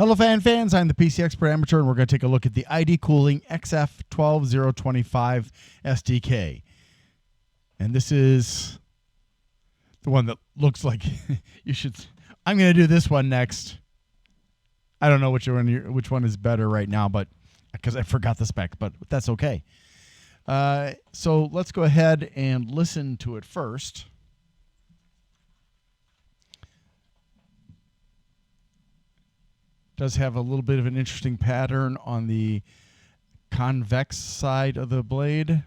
Hello fans, I'm the PC Expert Amateur, and we're going to take a look at the ID Cooling XF-12025-SD-K. And this is the one that looks like you should... I'm going to do this one next. I don't know which one is better right now, but because I forgot the spec, but that's okay. So let's go ahead and listen to it first. Does have a little bit of an interesting pattern on the convex side of the blade.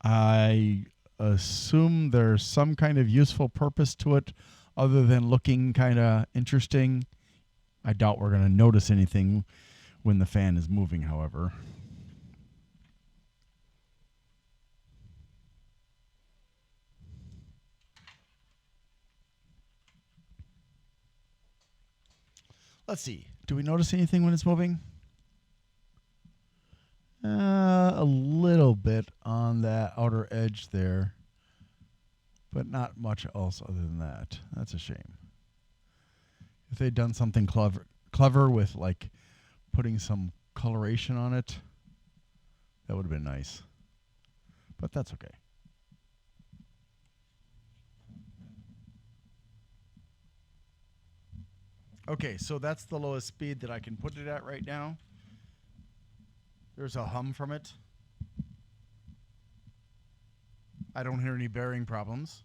I assume there's some kind of useful purpose to it other than looking kind of interesting. I doubt we're going to notice anything when the fan is moving, however. Let's see. Do we notice anything when it's moving? A little bit on that outer edge there, but not much else other than that. That's a shame. If they'd done something clever with like putting some coloration on it, that would have been nice. But that's okay. Okay, so that's the lowest speed that I can put it at right now. There's a hum from it. I don't hear any bearing problems.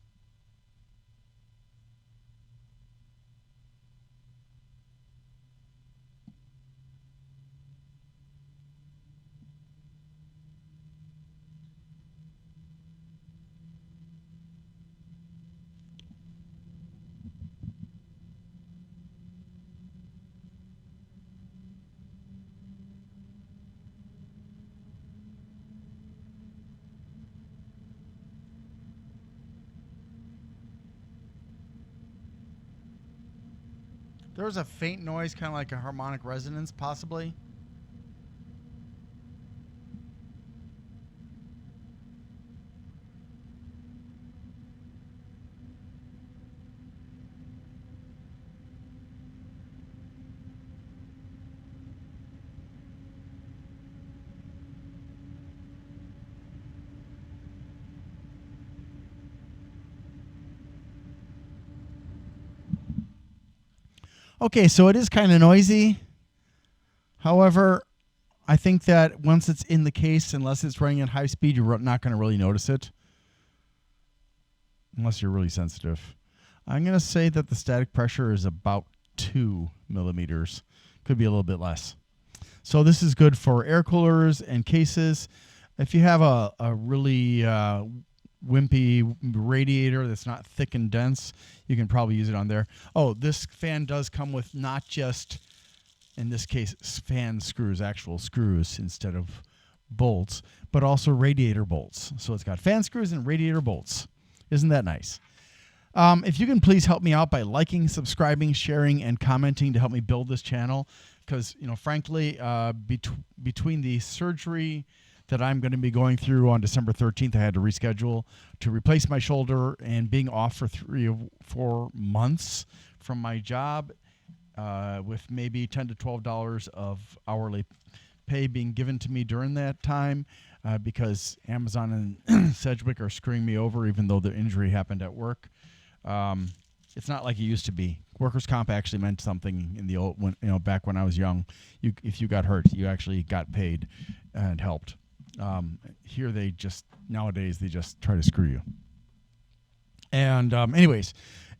There was a faint noise, kind of like a harmonic resonance, possibly. Okay, so it is kind of noisy. However, I think that once it's in the case, unless it's running at high speed, you're not going to really notice it. Unless you're really sensitive. I'm going to say that the static pressure is about 2 millimeters. Could be a little bit less. So this is good for air coolers and cases. If you have a really wimpy radiator that's not thick and dense, you can probably use it on there. Oh, this fan does come with not just, in this case, fan screws, actual screws instead of bolts, but also radiator bolts. So it's got fan screws and radiator bolts. Isn't that nice? If you can please help me out by liking, subscribing, sharing, and commenting to help me build this channel, because, you know, frankly, between the surgery that I'm going to be going through on December 13th, I had to reschedule to replace my shoulder, and being off for 3 or 4 months from my job, with maybe $10 to $12 of hourly pay being given to me during that time, because Amazon and Sedgwick are screwing me over, even though the injury happened at work. It's not like it used to be. Workers' comp actually meant something in the old, back when I was young. If you got hurt, you actually got paid and helped. Here nowadays they just try to screw you. And anyways,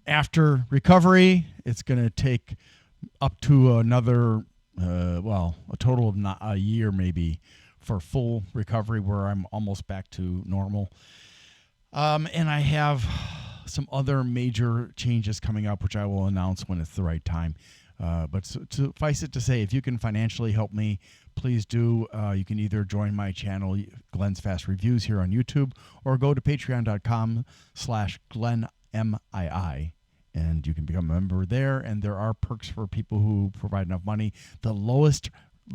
after recovery, it's going to take up to another, a total of a year maybe for full recovery, where I'm almost back to normal. And I have some other major changes coming up, which I will announce when it's the right time. But suffice it to say, if you can financially help me, please do. You can either join my channel, Glenn's Fast Reviews, here on YouTube, or go to patreon.com/GlennMII, and you can become a member there. And there are perks for people who provide enough money. The lowest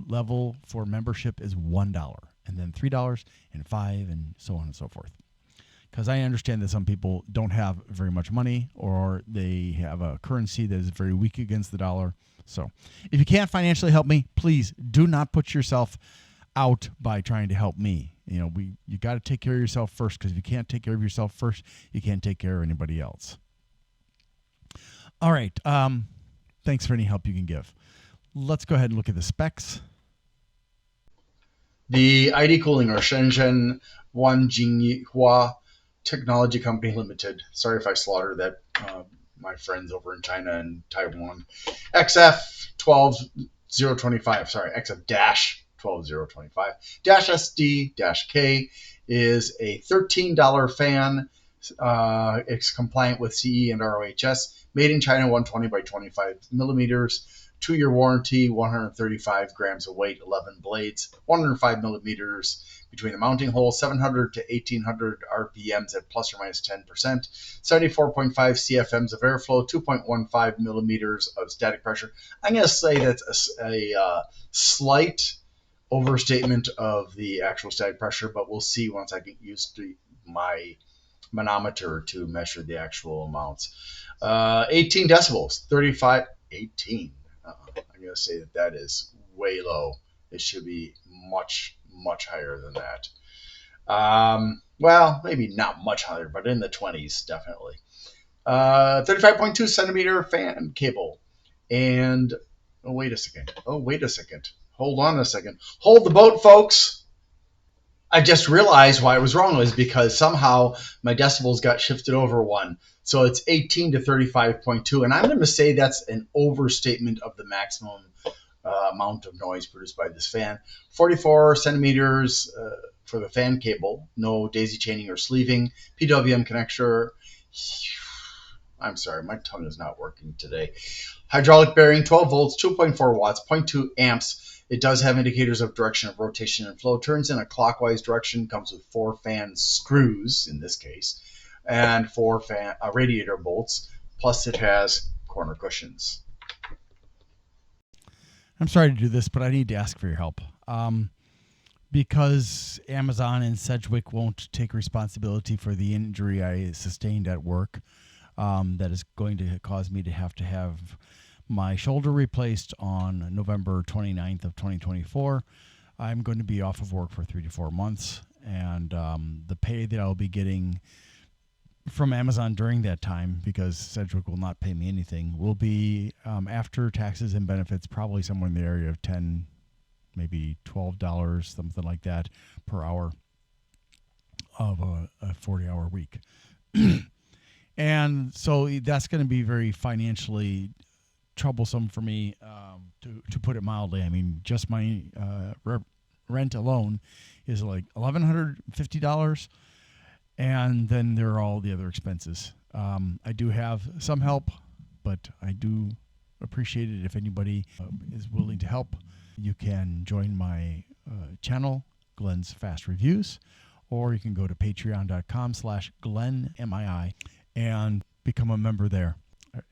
level for membership is $1, and then $3 and $5, and so on and so forth. because I understand that some people don't have very much money, or they have a currency that is very weak against the dollar. So if you can't financially help me, please do not put yourself out by trying to help me. You got to take care of yourself first, because if you can't take care of yourself first, you can't take care of anybody else. All right. Thanks for any help you can give. Let's go ahead and look at the specs. The ID Cooling, or Shenzhen Wanjinghua Technology Company Limited. Sorry if I slaughtered that. My friends over in China and Taiwan. XF-12025. Sorry, XF-12025-SD-K is a $13 fan. It's compliant with CE and ROHS. Made in China, 120 by 25 millimeters. 2-year warranty, 135 grams of weight, 11 blades, 105 millimeters between the mounting holes, 700 to 1800 RPMs at plus or minus 10%, 74.5 CFMs of airflow, 2.15 millimeters of static pressure. I'm going to say that's a slight overstatement of the actual static pressure, but we'll see once I get used to my manometer to measure the actual amounts. 18 decibels, 18. I'm going to say that is way low. It should be much, much higher than that. Well, maybe not much higher, but in the 20s, definitely. 35.2 centimeter fan cable. And, wait a second. Hold on a second. Hold the boat, folks. I just realized why I was wrong. It was because somehow my decibels got shifted over one. So it's 18 to 35.2. And I'm going to say that's an overstatement of the maximum amount of noise produced by this fan. 44 centimeters for the fan cable. No daisy chaining or sleeving. PWM connector. I'm sorry, my tongue is not working today. Hydraulic bearing, 12 volts, 2.4 watts, 0.2 amps. It does have indicators of direction of rotation and flow. Turns in a clockwise direction. Comes with 4 fan screws, in this case, and 4 radiator bolts. Plus it has corner cushions. I'm sorry to do this, but I need to ask for your help. Because Amazon and Sedgwick won't take responsibility for the injury I sustained at work, that is going to cause me to have my shoulder replaced on November 29th of 2024. I'm going to be off of work for 3 to 4 months, and the pay that I'll be getting from Amazon during that time, because Sedgwick will not pay me anything, will be after taxes and benefits, probably somewhere in the area of $10, maybe $12, something like that, per hour of a 40-hour week. And so that's going to be very financially troublesome for me, to put it mildly. I mean, just my rent alone is like $1,150, and then there are all the other expenses. I do have some help, but I do appreciate it if anybody is willing to help. You can join my channel, Glenn's Fast Reviews, or you can go to patreon.com/GlennMII and become a member there.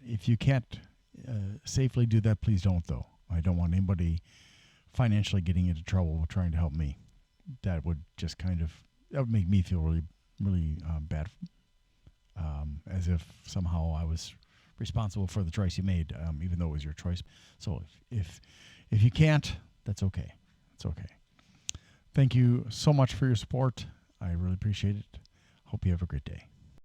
If you can't safely do that, please don't, though. I don't want anybody financially getting into trouble trying to help me. That would just that would make me feel really, really bad, as if somehow I was responsible for the choice you made, even though it was your choice. So if you can't, that's okay. It's okay. Thank you so much for your support. I really appreciate it. Hope you have a great day.